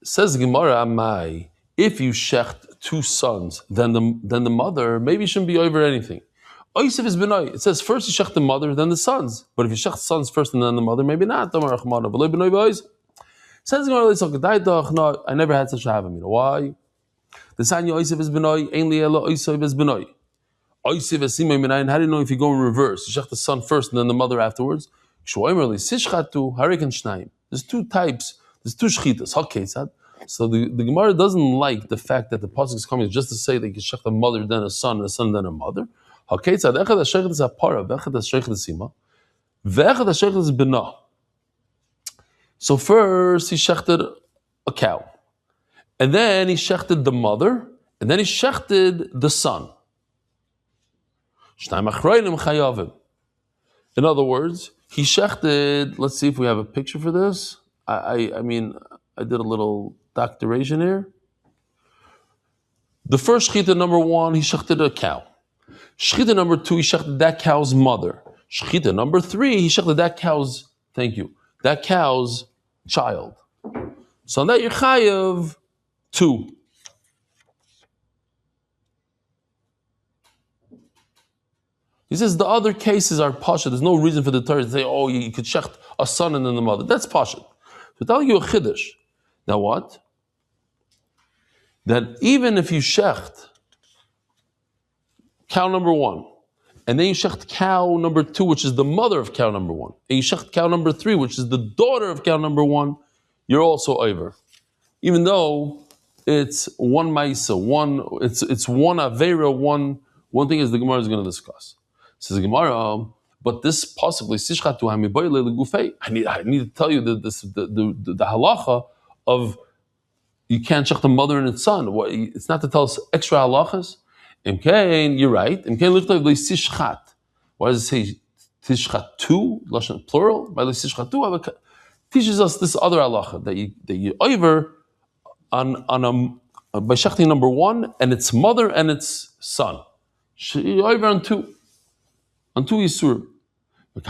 Says Gemara, Amai, if you shecht 2 sons, then the mother maybe shouldn't be over anything. Oisiv is benoi. It says first you shecht the mother, then the sons. But if you shecht sons first and then the mother, maybe not. Says Gemara, no, I never had such a havamina. Why? The sign Oisiv is benoi, ainli elo Oisiv is benoi. Oisiv is simay minayin. How do you know if you go in reverse? You shecht the son first and then the mother afterwards. Shwoimerli sishchatu harikan shnayim. There's two types. There's two shchitas. Haketzad. So the Gemara doesn't like the fact that the pasuk is coming just to say that you shech a mother then a son, and a son then a mother. Haketzad. Echad hashechet is a para. Vechad hashechet is sima. Vechad hashechet is bina. So first he shechted a cow, and then he shechted the mother, and then he shechted the son. In other words, he shechted. Let's see if we have a picture for this. I mean, I did a little doctoration here. The first shechita number 1, he shechted a cow. Shechita number 2, he shechted that cow's mother. Shechita number 3, he shechted that cow's. Thank you. That cow's child. So on that you're chayav 2. He says the other cases are pasha. There's no reason for the Torah to say, oh, you could shecht a son and then the mother. That's pasha. So telling you a chiddush. Now what? That even if you shecht cow number 1, and then you shecht cow number 2, which is the mother of cow number 1, and you shecht cow number 3, which is the daughter of cow number 1, you're also over. Even though it's one maisa, it's one avera, one thing is the Gemara is going to discuss. Says the Gemara, but this possibly I need to tell you that the halacha of you can't shech the mother and its son. It's not to tell us extra halachas. You're right. Why does it say tishchatu, plural? By tishchatu teaches us this other halacha that you over on by shechting number 1 and its mother and its son. You over on 2 yisurim. If it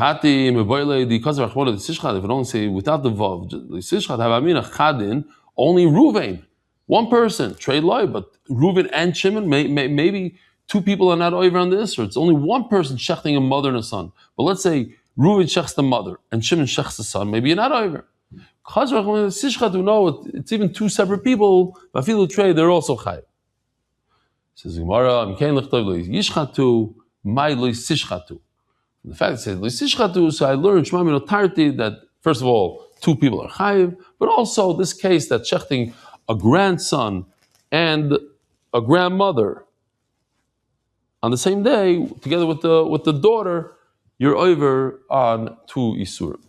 don't say without the vav, only Ruvain, one person, trade life, but Reuven and Shimon, maybe 2 people are not over on this, or it's only one person shechting a mother and a son. But let's say Reuven shechs the mother and Shimon shechs the son, maybe you're not over. No, it's even 2 separate people. Vafilu trade, they're also chayiv. Says Gemara, yishchatu, my loisishchatu. The fact it says loisishchatu, so I learned Shema min otarti that first of all 2 people are chayiv, but also this case that shechting a grandson and a grandmother on the same day together with the daughter, you're over on 2 isurim.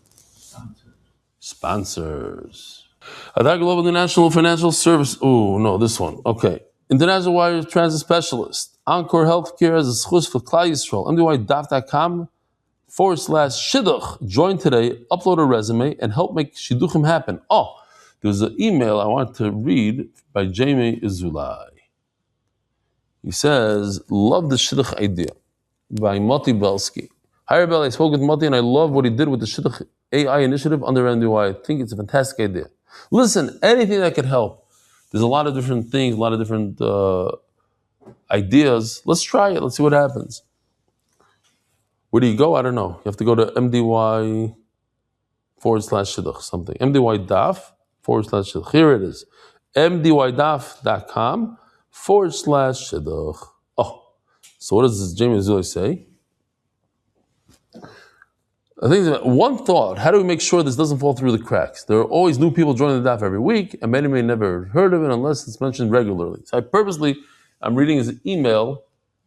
Sponsors. Adar Global International Financial Service. Oh no, this one. Okay. International Wire Transit Specialist. Encore Healthcare as a schus for Klal Yisrael. MDY.com/shidduch. Join today, upload a resume, and help make shidduchim happen. Oh, there was an email I wanted to read by Jamie Izulai. He says, love the shidduch idea by Moti Belsky. Hi, Rebel, I spoke with Moti and I love what he did with the shidduch AI initiative under MDY. I think it's a fantastic idea. Listen, anything that could help. There's a lot of different things, a lot of different ideas. Let's try it. Let's see what happens. Where do you go? I don't know. You have to go to MDY/shidduch something. MDY DAF/shidduch. Here it is. MDYDAF.com/shidduch. Oh, so what does this Jamie Zuli say? I think one thought, how do we make sure this doesn't fall through the cracks? There are always new people joining the DAF every week, and many may never heard of it unless it's mentioned regularly. So I'm reading his email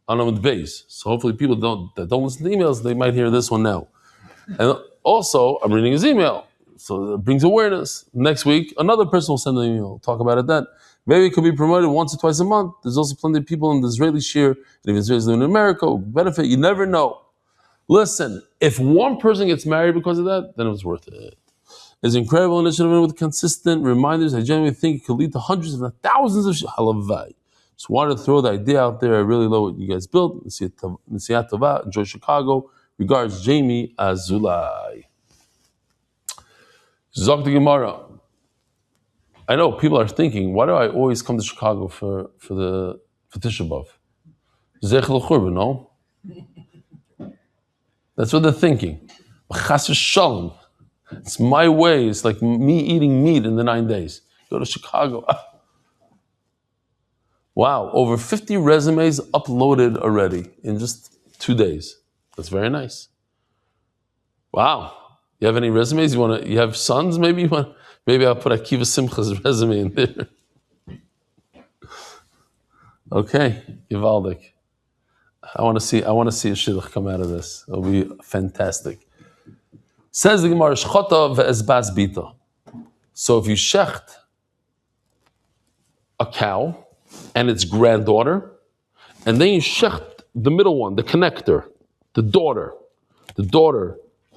on Amud Beis. So hopefully people that don't listen to emails, they might hear this one now. And also, I'm reading his email. So it brings awareness. Next week, another person will send an email. Talk about it then. Maybe it could be promoted once or twice a month. There's also plenty of people in the Israeli share, and if Israelis live in America, who benefit. You never know. Listen, if one person gets married because of that, then it was worth it. It's an incredible initiative with consistent reminders. I genuinely think it could lead to hundreds, if not thousands of halavai. Just wanted to throw the idea out there. I really love what you guys built. Nesiat Tova, enjoy Chicago. Regards, Jamie Azulai. Zok the Gemara. I know people are thinking, why do I always come to Chicago for Tisha B'Av? Zechel Churban, no? That's what they're thinking. Chas v'shalom. It's my way. It's like me eating meat in the 9 days. Go to Chicago. Wow, over 50 resumes uploaded already in just 2 days. That's very nice. Wow. You have any resumes? You have sons? Maybe maybe I'll put Akiva Simcha's resume in there. Okay, Yivaldik. I want to see a shidduch come out of this. It'll be fantastic. Says the Gemara, Shchota ve'ezbas bita. So if you shecht a cow and its granddaughter, and then you shecht the middle one, the connector, the daughter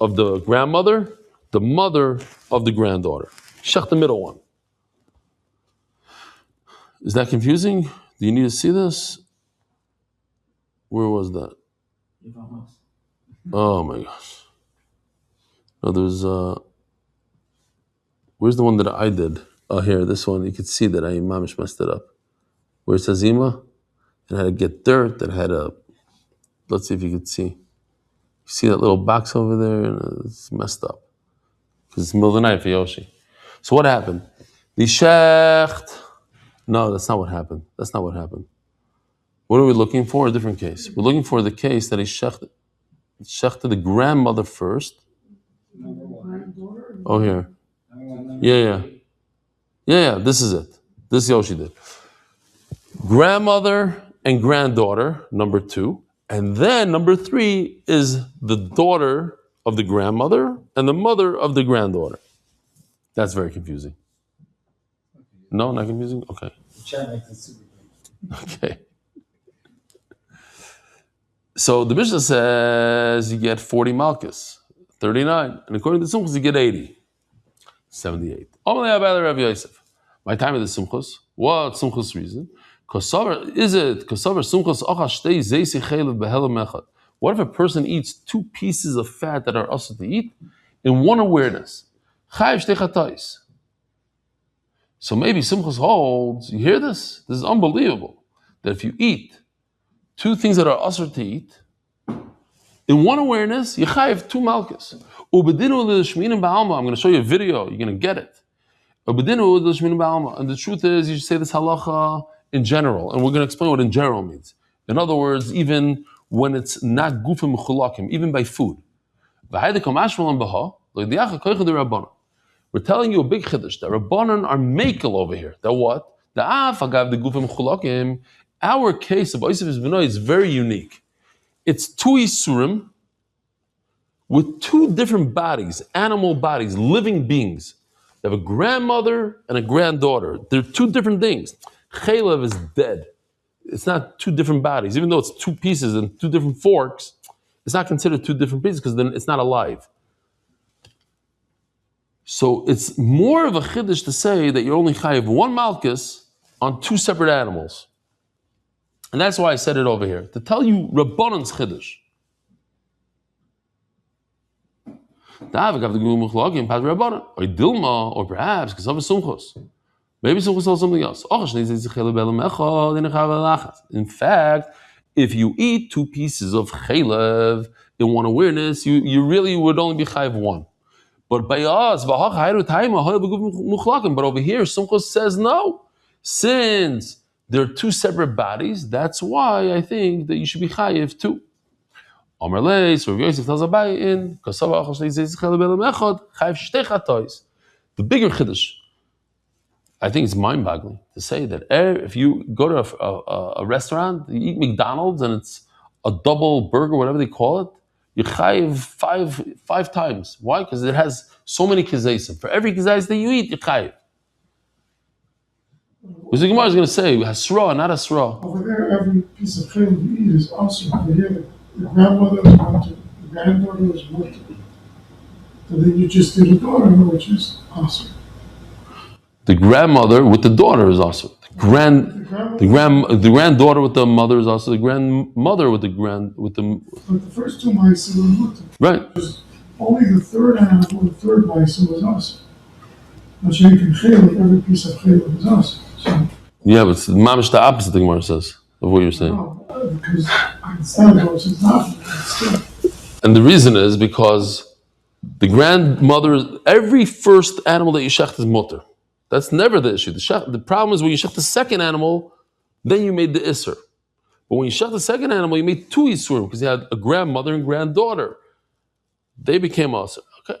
of the grandmother, the mother of the granddaughter. Shecht the middle one. Is that confusing? Do you need to see this? Where was that? Oh my gosh. No, there's where's the one that I did? Oh, here, this one. You could see that I mamish messed it up. Where it says Ima, it had to get dirt, it had a, let's see if you could see. You see that little box over there? And it's messed up. Because it's the middle of the night for Yoshi. So what happened? The shecht. No, that's not what happened. That's not what happened. What are we looking for? A different case. We're looking for the case that he shechted the grandmother first. Oh, here. Yeah, this is it. This Yoshi did. Grandmother and granddaughter, number 2. And then number 3 is the daughter of the grandmother and the mother of the granddaughter. That's very confusing. No, not confusing? Okay. Okay. So the Mishnah says you get 40 malchus, 39. And according to the Simchus, you get 80. 78. My time of the Simchus. What Simchus reason? What if a person eats 2 pieces of fat that are also to eat in one awareness? So maybe Simchus holds, you hear this? This is unbelievable. That if you eat 2 things that are usher to eat, in one awareness, you chayiv 2 malchus. I'm going to show you a video, you're going to get it. And the truth is, you should say this halacha in general, and we're going to explain what in general means. In other words, even when it's not gufim mechulakim, even by food. We're telling you a big chiddush that Rabbanan are makel over here. That what? The afagav the gufim mechulakim. Our case of Oisef B'nai is very unique. It's 2 isurim with 2 different bodies, animal bodies, living beings. You have a grandmother and a granddaughter. They're 2 different things. Chaylev is dead. It's not 2 different bodies. Even though it's 2 pieces and 2 different forks, it's not considered 2 different pieces because then it's not alive. So it's more of a chiddush to say that you're only chayiv 1 malchus on 2 separate animals. And that's why I said it over here, to tell you Rabbanan's chiddush. Or Dilma, or perhaps because of a Simchus. Maybe Simchus tells something else. In fact, if you eat 2 pieces of chaylev in one awareness, you really would only be chayiv 1. But by us, but over here, Simchus says no. Since they're 2 separate bodies, that's why I think that you should be chayiv 2. Amar Lei, so Rav Yosef tells Abai in the bigger chiddush. I think it's mind-boggling to say that if you go to a restaurant, you eat McDonald's and it's a double burger, whatever they call it, you chayiv 5 times. Why? Because it has so many kizaysim. For every kizayis that you eat, you chayiv. What's the Gemara is going to say? Hasra, not Hasra. Over there, every piece of food you eat is awesome. Over here, the grandmother is wanted, the granddaughter is wanted. And then you just did a daughter, which is awesome. The grandmother with the daughter is also. The granddaughter with the mother is also. The grandmother with the But the first 2 mice were wanted. Right. Only the third animal, the third mice was awesome. But you can chaylev, every piece of chaylev is awesome. So, Yeah, but it's mamish the opposite, the Gemara says, of what you're saying. no, because I understand it was not. And the reason is because the grandmother, every first animal that you shecht is mutter. That's never the issue. The problem is when you shecht the second animal, then you made the isser. But when you shecht the second animal, you made 2 isurim because you had a grandmother and granddaughter. They became also. Okay.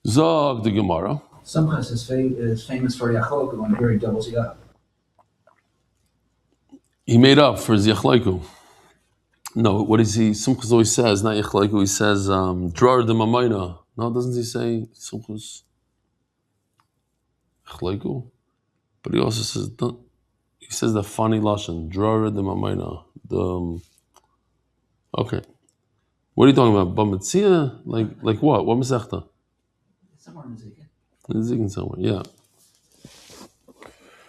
Zog the Gemara. Sumchas is famous for Yachol when here he doubles it up. He made up for his Yachlaiku. No, what is he? Sumchus always says, not Yachlaiku, he says, Drar de Mamayna. No, doesn't he say Sumchus? Yachlaiku? But he also says, he says the funny Lashon, Drar de Mamayna. Okay. What are you talking about? Bamitzia? Like what? What Masechta? Somewhere in Ezekiel. Ezekiel somewhere, yeah.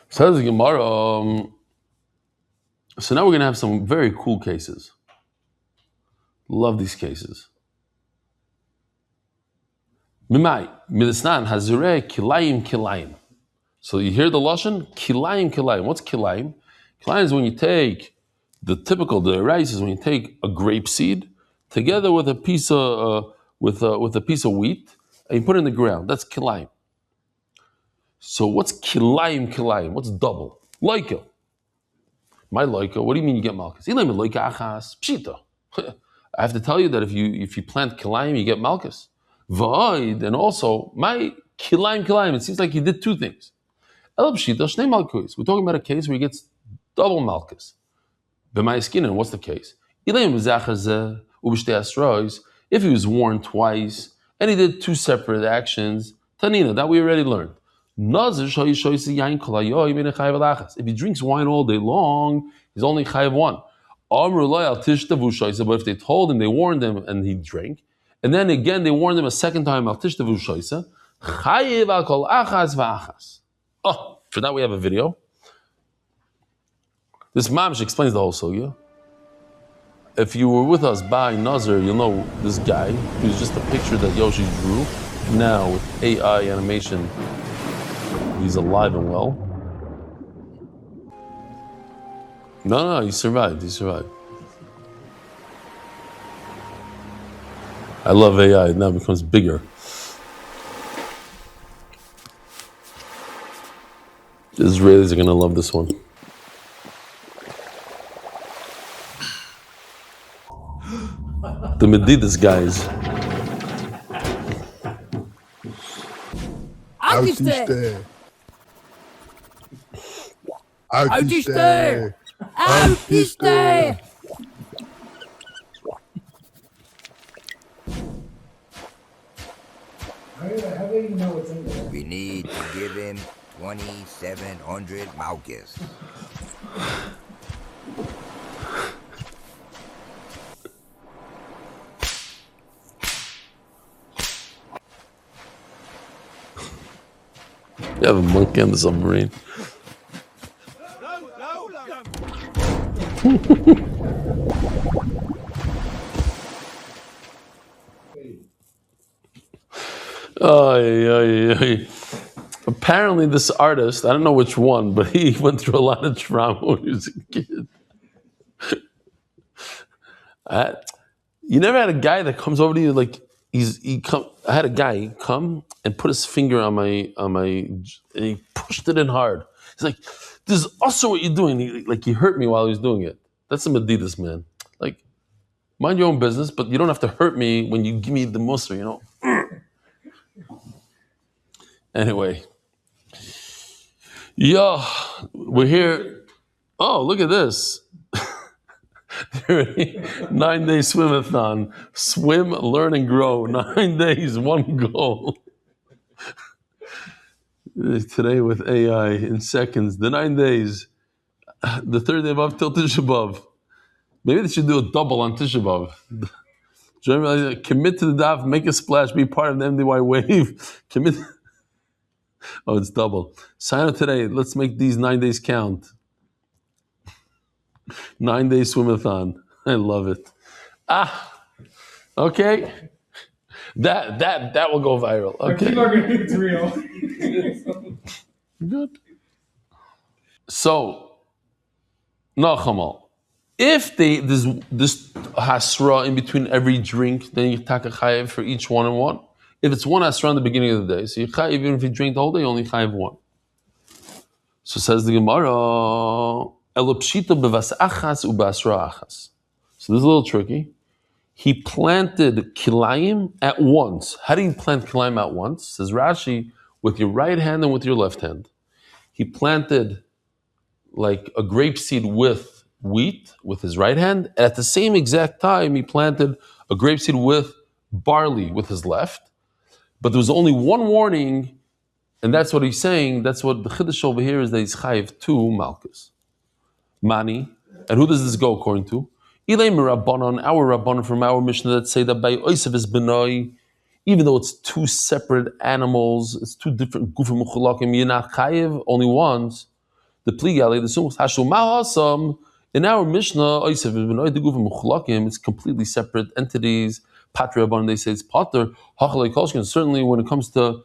Says the Gemara, so now we're going to have some very cool cases. Love these cases. Mimai, Milisnan, Hazireh, Kilayim, Kilayim. So you hear the Lashon? Kilayim, Kilayim. What's Kilayim? Kilayim is when you take the rice is when you take a grape seed together with a piece of with a piece of wheat and you put it in the ground. That's Kilayim. So what's Kilayim, Kilayim? What's double? Loika. My loika, what do you mean you get malchus? Pshita. I have to tell you that if you plant kilayim, you get malchus. V'oid, and also my kilayim. It seems like he did two things. El pshita shnei malchus. We're talking about a case where he gets double malchus. B'may skin, and what's the case? If he was warned twice and he did two separate actions, tanina, that we already learned. If he drinks wine all day long, he's only chayav one. But if they told him, they warned him, and he drank, and then again they warned him a second time, oh, for that we have a video. This mamish explains the whole sugya. If you were with us by Nazar, you'll know this guy who's just a picture that Yoshi drew. Now with AI animation, he's alive and well. No, he survived. I love AI. It now becomes bigger. The Israelis are going to love this one. The Medidas guys. Artiste! How do you know what's in there? We need to give him 2,700 Malchus. You have a monkey on the submarine. Apparently this artist, I don't know which one, but he went through a lot of trauma when he was a kid. You never had a guy that comes over to you like I had a guy come and put his finger on my and he pushed it in hard. He's like, "This is also what you're doing." He hurt me while he was doing it. That's some Adidas, man. Like, mind your own business, but you don't have to hurt me when you give me the musr, you know. Anyway, we're here. Oh, look at this. 9-day swimathon. Swim, learn, and grow. 9 days, one goal. Today with AI in seconds. The 9 days. The third day above till Tisha B'Av. Maybe they should do a double on Tisha B'Av. Commit to the daf, make a splash, be part of the MDY wave. Commit. Oh, it's double. Sign up today. Let's make these 9 days count. 9-day swimathon. I love it. Okay. That will go viral. Okay. It's real. Good. So, no chamal. If there's this hasra in between every drink, then you take a chayiv for each one and one. If it's one hasra in the beginning of the day, so you chayiv, even if you drink the whole day, you only chayiv one. So says the Gemara. So this is a little tricky. he planted kilayim at once. How do you plant kilayim at once? Says Rashi, with your right hand and with your left hand. He planted like a grapeseed with wheat with his right hand. And at the same exact time, he planted a grapeseed with barley with his left. But there was only one warning, and that's what he's saying. That's what the chiddush over here is, that he's chayiv 2 malchus. Mani. And who does this go according to? Eli Rabbanon, our Rabbanon from our Mishnah that say that by Oisav is benoi, even though it's 2 separate animals, it's 2 different gufim muchulakim, you're not chayiv, only ones. The pligali, the sumos hashul ma'asam. In our Mishnah, Oisav is benoi, the gufim muchulakim, it's completely separate entities. Patri Rabbanon, they say it's pater. Hachalei kolshkin, certainly when it comes to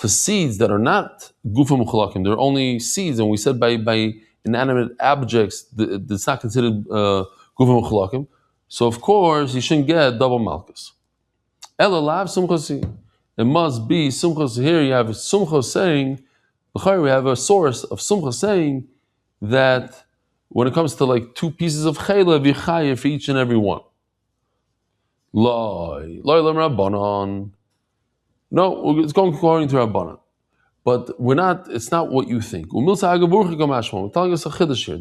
seeds that are not gufim muchulakim, they're only seeds, and we said by inanimate objects, it's not considered gufim muchulakim. So of course, you shouldn't get double malchus. Elalav sumchasi. It must be sumchas. Here you have sumchas saying, we have a source of sumchas saying that when it comes to like 2 pieces of chayla, v'chayev for each and every one. Loi lam Rabbanon. No, it's going according to Rabbanon. But it's not what you think. We're telling us a chiddush here.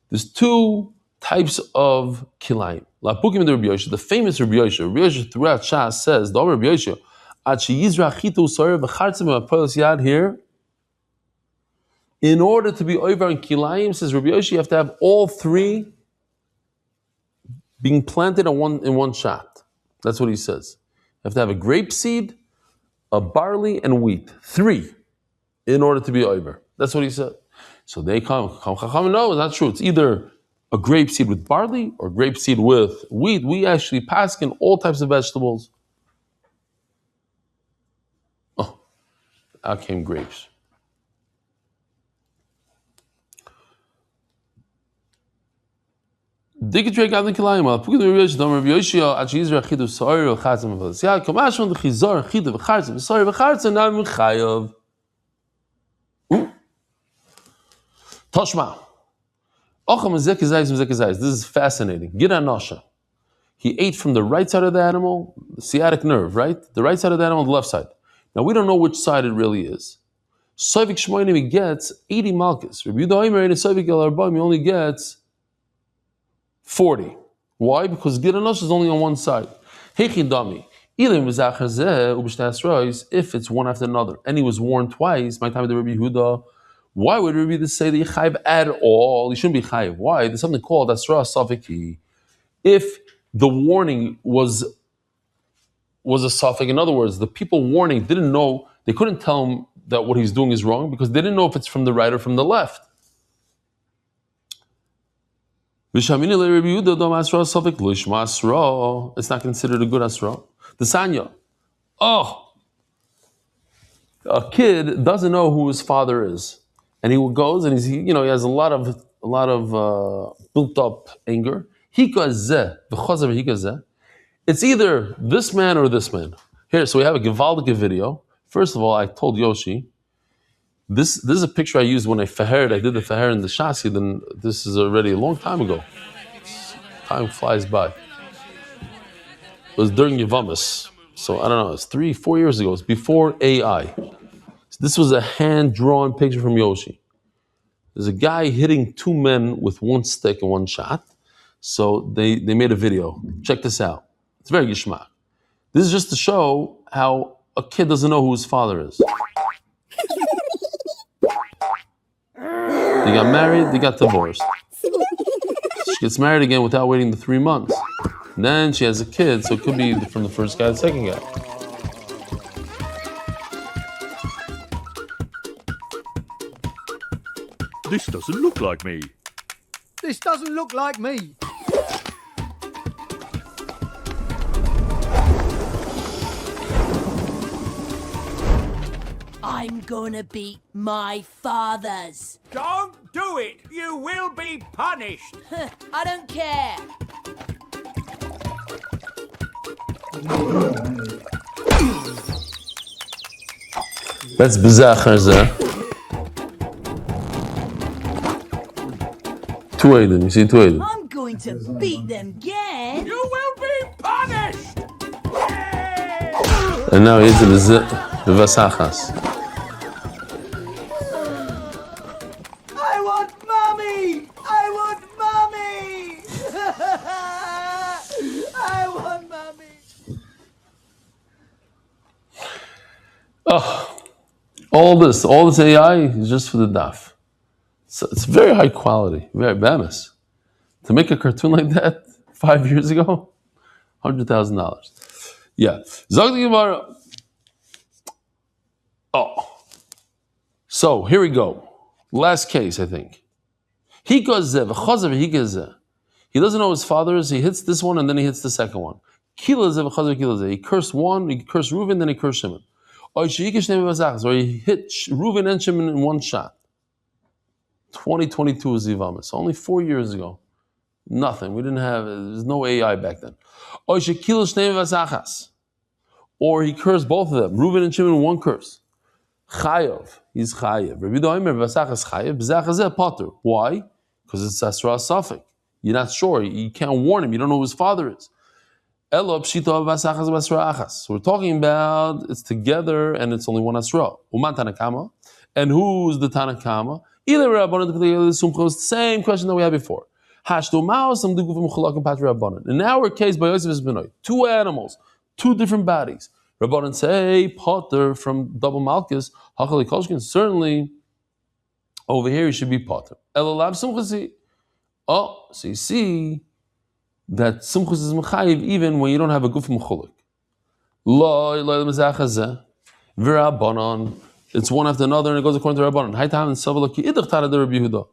There's 2 types of kilayim. The famous Rabbi Yosha throughout Shas says, the Rabbi Yosha, here, in order to be over in kilayim, says Rabbi Yosha, you have to have all 3 being planted in one shot. That's what he says. You have to have a grape seed, a barley, and wheat. 3 in order to be over. That's what he said. So they come, no, it's not true. It's either a grape seed with barley or grape seed with wheat. We actually pass in all types of vegetables. Oh, out came grapes. Dikitrei gadol kilayim. Pugid Rabbi Yosha, Dom Rabbi Yoshia, Achi Yizra Chidu Soir Chatzim V'Vos. Yeah, Kamashon the Chizar Chidu V'Chatzim Soir V'Chatzim Now M'Chayav. Toshma. This is fascinating. Gid Anosha. He ate from the right side of the animal, the sciatic nerve, right? The right side of the animal, the left side. Now we don't know which side it really is. Soivik Shmoinim, he gets 80 malchus. Rabbi Yehuda Omer in Soivik El Arbaim, he only gets 40. Why? Because Gid Anosha is only on one side. Heichin Dami. If it's one after another, and he was warned twice, my time with the Rabbi Yehuda, why would Rabbi say that you chayiv at all? You shouldn't be chayiv. Why? There's something called asra safiki. If the warning was a safek, in other words, the people warning didn't know, they couldn't tell him that what he's doing is wrong because they didn't know if it's from the right or from the left. It's not considered a good asra. The sanya. Oh, a kid doesn't know who his father is. And he goes and he has a lot of built up anger. It's either this man or this man. Here, so we have a Givaldic video. First of all, I told Yoshi, this is a picture I used when I did the feher in the Shasi, then this is already a long time ago. Time flies by. It was during Yavamis. So I don't know, it's 3-4 years ago. It's before AI. This was a hand-drawn picture from Yoshi. There's a guy hitting 2 men with 1 stick and 1 shot. So they made a video. Check this out. It's very gishmak. This is just to show how a kid doesn't know who his father is. They got married, they got divorced. She gets married again without waiting the 3 months. And then she has a kid, so it could be from the first guy to the second guy. This doesn't look like me. This doesn't look like me. I'm gonna beat my fathers. Don't do it! You will be punished! I don't care. That's bizarre. 2 Aiden, you see 2 Aiden. I'm going to beat them, yeah! And now he's the Vasachas. I want mommy! I want mommy! I want mommy! Oh, all this AI is just for the daf. So it's very high quality, very bemis. To make a cartoon like that 5 years ago, $100,000. Yeah. Zog the Gemara. Oh. So here we go. Last case, I think. He goes there, he goes there. He doesn't know his father is, he hits this one and then he hits the second one. He cursed one, he cursed Reuven, then he cursed Shimon. Or he hit Reuven and Shimon in one shot. 2022 is Zivamis. Only 4 years ago. Nothing. We didn't have, there's no AI back then. Or he cursed both of them. Reuven and Shimon in one curse. Chayav. He's Chayav. Rabbi Doimer Vasachas Chayav. B'zachazeh Potter. Why? Because it's Asra Safek. You're not sure. You can't warn him. You don't know who his father is. Elo Pshito Vasachas Basra Achas. So we're talking about it's together and it's only one Asra. Uman Tanakama. And who's the Tanakama? Either Rabbanan, the same question that we had before. In our case, by Yosef is Benoy, 2 animals, 2 different bodies. Rabbanan say, Potter from double Malchus, Hachali Koshkin, certainly over here he should be Potter. Elalab Sumchasi. Oh, so you see that Sumchus is Mechayiv even when you don't have a Guf Mechulik. Lo, V'Rabbanan. It's one after another and it goes according to Rabbanan. Haitam and Savalaki Idach Tara de Rabbi Yehuda.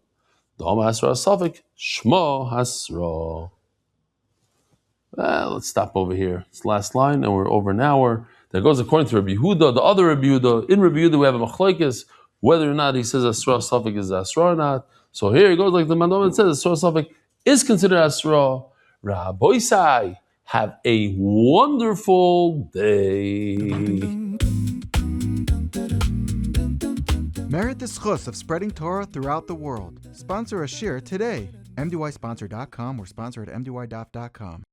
Dom Hasra Safik, Shmo Hasra. Let's stop over here. It's the last line, and we're over an hour. That goes according to Rabbi Yehuda, the other Rabbi Yehuda. In Rabbi Yehuda, we have a machlokes, whether or not he says Asra Safik is Asra or not. So here it goes like the Mandam says, Asra Safik is considered Asra. Rabboisai, have a wonderful day. Merit the schus of spreading Torah throughout the world. Sponsor a shir today. MDYsponsor.com or sponsor at MDYDAF.com.